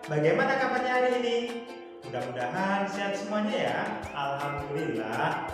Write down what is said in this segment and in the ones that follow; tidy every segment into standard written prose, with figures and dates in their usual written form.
Bagaimana kabarnya hari ini? Mudah-mudahan sehat semuanya ya. Alhamdulillah.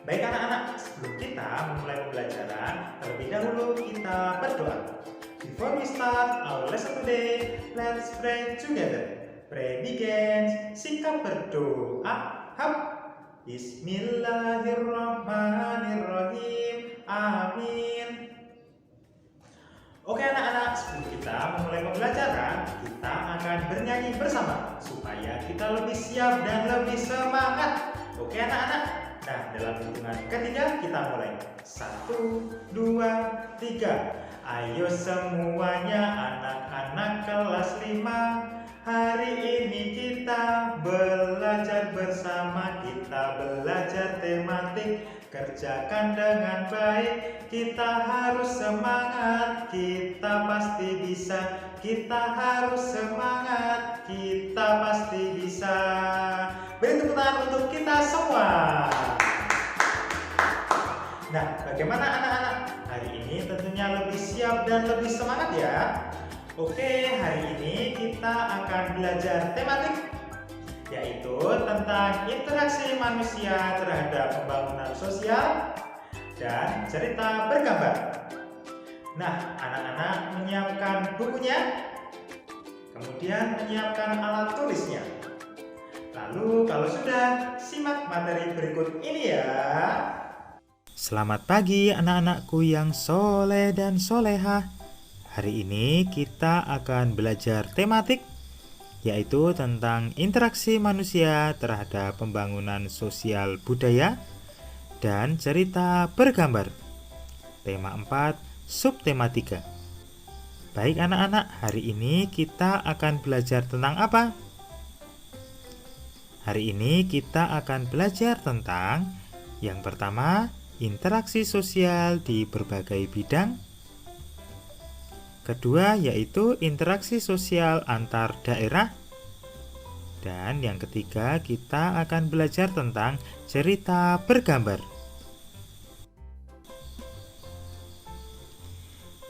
Baik anak-anak, sebelum kita memulai pembelajaran, terlebih dahulu kita berdoa. Before we start our lesson today, let's pray together. Pray begins. Singkat berdoa. Hap. Bismillahirrahmanirrahim. Amin. Oke anak-anak, sebelum kita memulai pembelajaran, kita akan bernyanyi bersama supaya kita lebih siap dan lebih semangat. Oke anak-anak? Nah, dalam hitungan ketiga kita mulai. 1, 2, 3. Ayo semuanya anak-anak kelas 5. Hari ini kita belajar bersama, kita belajar tematik. Kerjakan dengan baik, kita harus semangat, kita pasti bisa. Kita harus semangat, kita pasti bisa. Beri tepuk tangan untuk kita semua. Nah, bagaimana anak-anak? Hari ini tentunya lebih siap dan lebih semangat ya. Oke, hari ini kita akan belajar tematik, yaitu tentang interaksi manusia terhadap pembangunan sosial dan cerita bergambar. Nah, anak-anak menyiapkan bukunya, kemudian menyiapkan alat tulisnya. Lalu kalau sudah, simak materi berikut ini ya. Selamat pagi anak-anakku yang soleh dan solehah. Hari ini kita akan belajar tematik, yaitu tentang interaksi manusia terhadap pembangunan sosial budaya dan cerita bergambar. Tema 4, subtema 3. Baik anak-anak, hari ini kita akan belajar tentang apa? Hari ini kita akan belajar tentang yang pertama, interaksi sosial di berbagai bidang. Kedua, yaitu interaksi sosial antar daerah. Dan yang ketiga, kita akan belajar tentang cerita bergambar.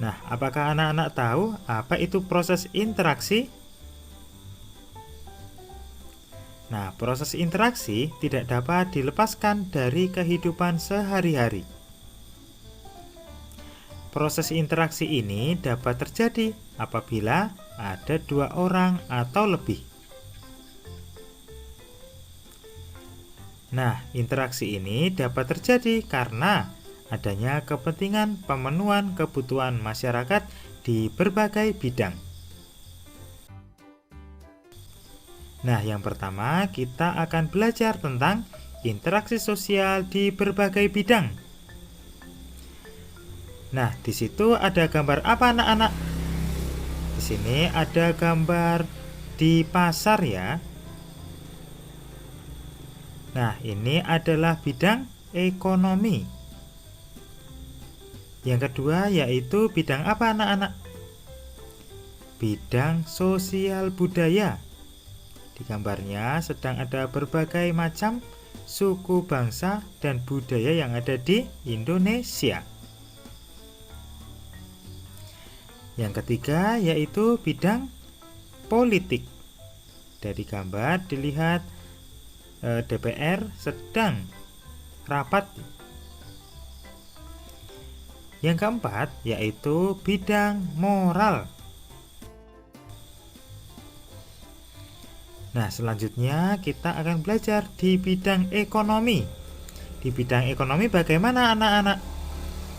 Nah, apakah anak-anak tahu apa itu proses interaksi? Nah, proses interaksi tidak dapat dilepaskan dari kehidupan sehari-hari. Proses interaksi ini dapat terjadi apabila ada dua orang atau lebih. Nah, interaksi ini dapat terjadi karena adanya kepentingan pemenuhan kebutuhan masyarakat di berbagai bidang. Nah, yang pertama kita akan belajar tentang interaksi sosial di berbagai bidang. Nah, di situ ada gambar apa anak-anak? Di sini ada gambar di pasar ya. Nah, ini adalah bidang ekonomi. Yang kedua yaitu bidang apa anak-anak? Bidang sosial budaya. Di gambarnya sedang ada berbagai macam suku bangsa dan budaya yang ada di Indonesia. Yang ketiga yaitu bidang politik. Dari gambar dilihat DPR sedang rapat. Yang keempat yaitu bidang moral. Nah, selanjutnya kita akan belajar di bidang ekonomi. Di bidang ekonomi bagaimana anak-anak?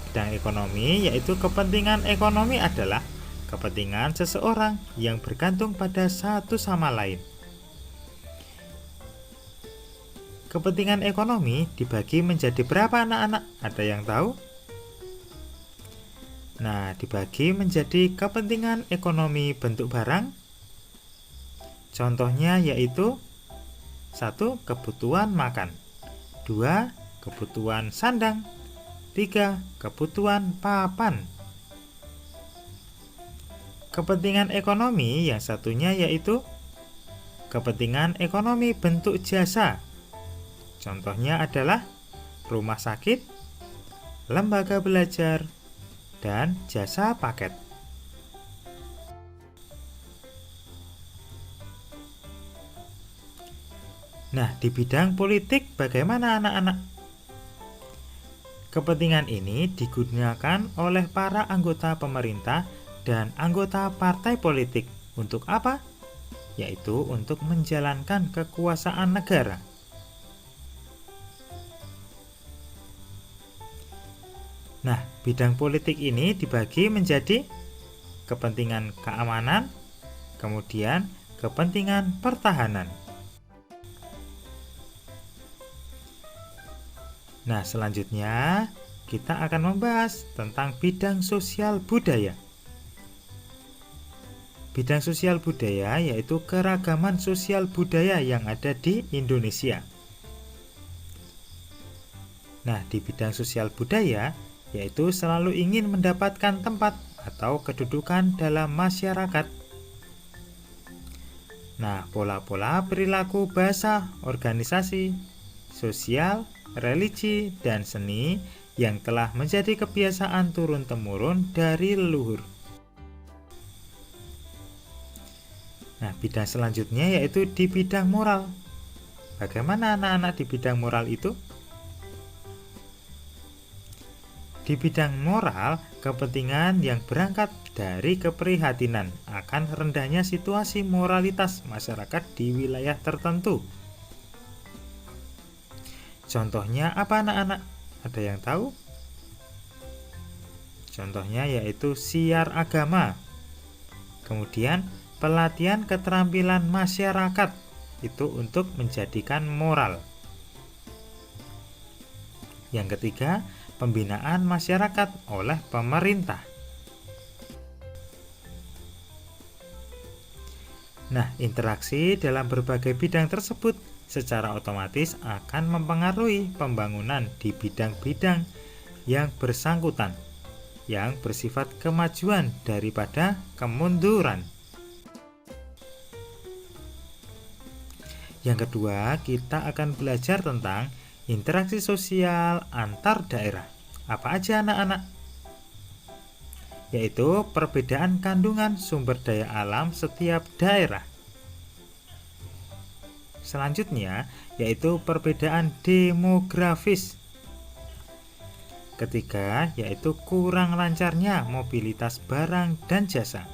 Bidang ekonomi yaitu kepentingan ekonomi adalah kepentingan seseorang yang bergantung pada satu sama lain. Kepentingan ekonomi dibagi menjadi berapa anak-anak? Ada yang tahu? Nah, dibagi menjadi kepentingan ekonomi bentuk barang. Contohnya yaitu 1. Kebutuhan makan, 2. Kebutuhan sandang, 3. Kebutuhan papan. Kepentingan ekonomi yang satunya yaitu kepentingan ekonomi bentuk jasa. Contohnya adalah rumah sakit, lembaga belajar, dan jasa paket. Nah, di bidang politik bagaimana anak-anak? Kepentingan ini digunakan oleh para anggota pemerintah dan anggota partai politik. Untuk apa? Yaitu untuk menjalankan kekuasaan negara. Nah, bidang politik ini dibagi menjadi kepentingan keamanan, kemudian kepentingan pertahanan. Nah, selanjutnya kita akan membahas tentang bidang sosial budaya. Bidang sosial budaya yaitu keragaman sosial budaya yang ada di Indonesia. Nah, di bidang sosial budaya yaitu selalu ingin mendapatkan tempat atau kedudukan dalam masyarakat. Nah, pola-pola perilaku, bahasa, organisasi, sosial, religi, dan seni yang telah menjadi kebiasaan turun-temurun dari leluhur. Nah, bidang selanjutnya yaitu di bidang moral. Bagaimana anak-anak di bidang moral itu? Di bidang moral, kepentingan yang berangkat dari keprihatinan akan rendahnya situasi moralitas masyarakat di wilayah tertentu. Contohnya apa anak-anak? Ada yang tahu? Contohnya yaitu siar agama. Kemudian pelatihan keterampilan masyarakat itu untuk menjadikan moral. Yang ketiga, pembinaan masyarakat oleh pemerintah. Nah, interaksi dalam berbagai bidang tersebut secara otomatis akan mempengaruhi pembangunan di bidang-bidang yang bersangkutan, yang bersifat kemajuan daripada kemunduran. Yang kedua, kita akan belajar tentang interaksi sosial antar daerah. Apa aja anak-anak? Yaitu perbedaan kandungan sumber daya alam setiap daerah. Selanjutnya, yaitu perbedaan demografis. Ketiga, yaitu kurang lancarnya mobilitas barang dan jasa.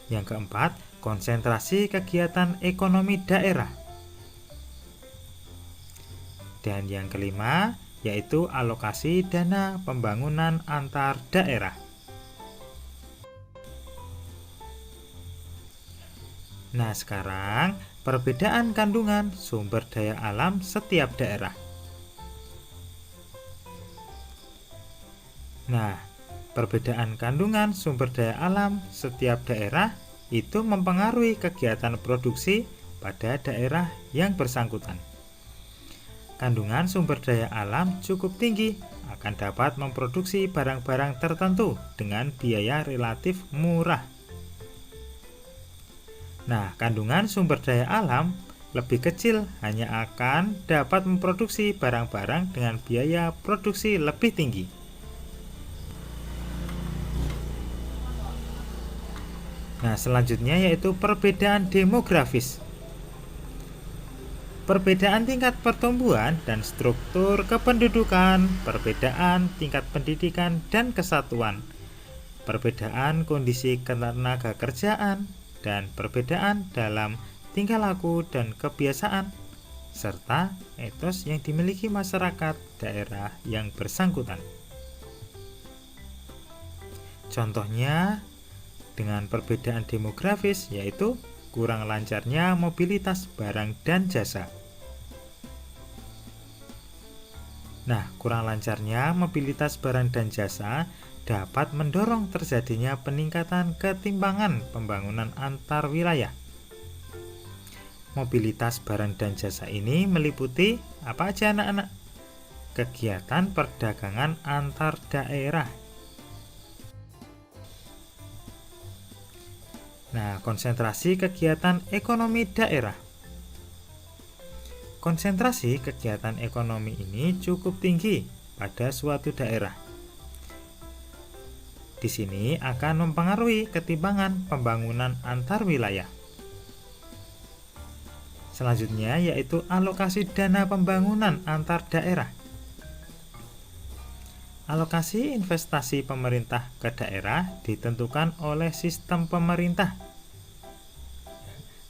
Yang keempat, konsentrasi kegiatan ekonomi daerah. Dan yang kelima, yaitu alokasi dana pembangunan antar daerah. Nah, sekarang perbedaan kandungan sumber daya alam setiap daerah. Nah, perbedaan kandungan sumber daya alam setiap daerah itu mempengaruhi kegiatan produksi pada daerah yang bersangkutan. Kandungan sumber daya alam cukup tinggi akan dapat memproduksi barang-barang tertentu dengan biaya relatif murah. Nah, kandungan sumber daya alam lebih kecil hanya akan dapat memproduksi barang-barang dengan biaya produksi lebih tinggi. Nah, selanjutnya yaitu perbedaan demografis. Perbedaan tingkat pertumbuhan dan struktur kependudukan, perbedaan tingkat pendidikan dan kesatuan, perbedaan kondisi ketenaga kerjaan, dan perbedaan dalam tingkah laku dan kebiasaan, serta etos yang dimiliki masyarakat daerah yang bersangkutan. Contohnya, dengan perbedaan demografis yaitu kurang lancarnya mobilitas barang dan jasa. Nah, kurang lancarnya mobilitas barang dan jasa dapat mendorong terjadinya peningkatan ketimpangan pembangunan antar wilayah. Mobilitas barang dan jasa ini meliputi apa aja anak-anak? Kegiatan perdagangan antar daerah. Nah, konsentrasi kegiatan ekonomi daerah. Konsentrasi kegiatan ekonomi ini cukup tinggi pada suatu daerah. Di sini akan mempengaruhi ketimpangan pembangunan antar wilayah. Selanjutnya yaitu alokasi dana pembangunan antar daerah. Alokasi investasi pemerintah ke daerah ditentukan oleh sistem pemerintah.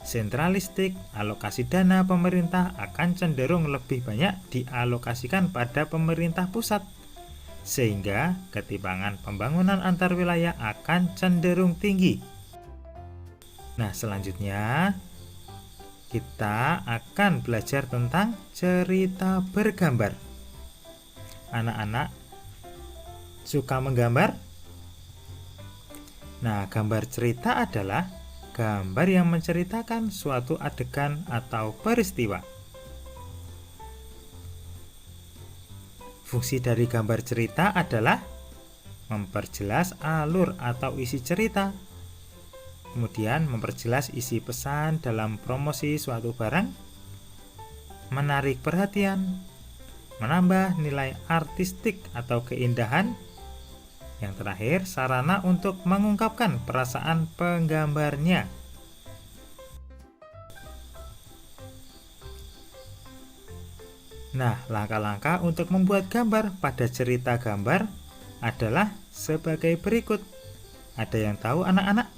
Sentralistik, alokasi dana pemerintah akan cenderung lebih banyak dialokasikan pada pemerintah pusat, sehingga ketimpangan pembangunan antar wilayah akan cenderung tinggi. Nah, selanjutnya kita akan belajar tentang cerita bergambar. Anak-anak suka menggambar? Nah, gambar cerita adalah gambar yang menceritakan suatu adegan atau peristiwa. Fungsi dari gambar cerita adalah memperjelas alur atau isi cerita, kemudian memperjelas isi pesan dalam promosi suatu barang, menarik perhatian, menambah nilai artistik atau keindahan. Yang terakhir, sarana untuk mengungkapkan perasaan penggambarnya. Nah, langkah-langkah untuk membuat gambar pada cerita gambar adalah sebagai berikut. Ada yang tahu anak-anak?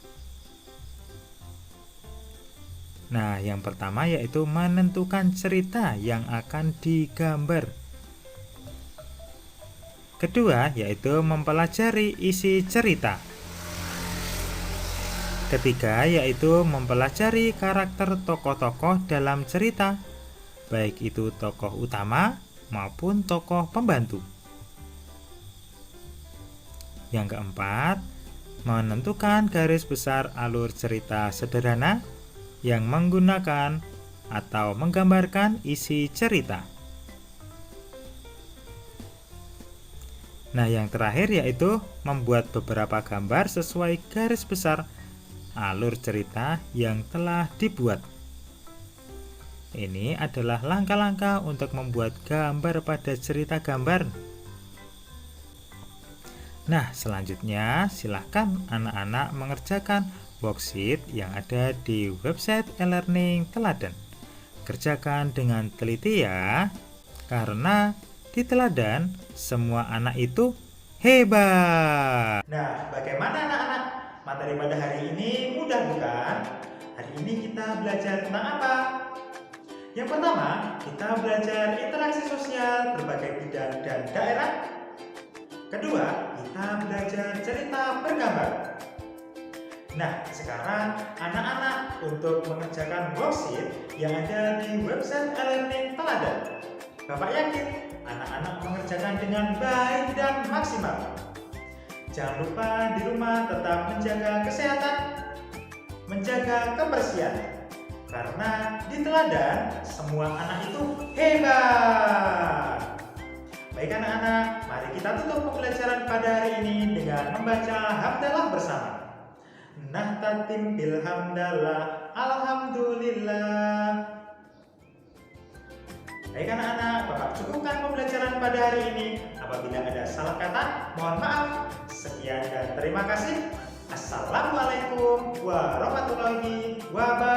Nah, yang pertama yaitu menentukan cerita yang akan digambar. Kedua, yaitu mempelajari isi cerita. Ketiga, yaitu mempelajari karakter tokoh-tokoh dalam cerita, baik itu tokoh utama maupun tokoh pembantu. Yang keempat, menentukan garis besar alur cerita sederhana yang menggunakan atau menggambarkan isi cerita. Nah, yang terakhir yaitu membuat beberapa gambar sesuai garis besar alur cerita yang telah dibuat. Ini adalah langkah-langkah untuk membuat gambar pada cerita gambar. Nah, selanjutnya silahkan anak-anak mengerjakan worksheet yang ada di website e-learning Teladan. Kerjakan dengan teliti ya, karena di Teladan semua anak itu hebat. Nah, bagaimana anak-anak? Materi pada hari ini mudah bukan? Hari ini kita belajar tentang apa? Yang pertama, kita belajar interaksi sosial berbagai bidang dan daerah. Kedua, kita belajar cerita bergambar. Nah, sekarang anak-anak untuk mengerjakan worksheet yang ada di website e-learning Teladan. Bapak yakin anak-anak mengerjakan dengan baik dan maksimal. Jangan lupa di rumah tetap menjaga kesehatan, menjaga kebersihan. Karena di Teladan semua anak itu hebat. Baik anak-anak, mari kita tutup pembelajaran pada hari ini dengan membaca hamdalah bersama. Nahtatim bil hamdalah, alhamdulillah. Baik anak-anak, Bapak cukupkan pembelajaran pada hari ini. Apabila ada salah kata, mohon maaf. Sekian dan terima kasih. Assalamualaikum warahmatullahi wabarakatuh.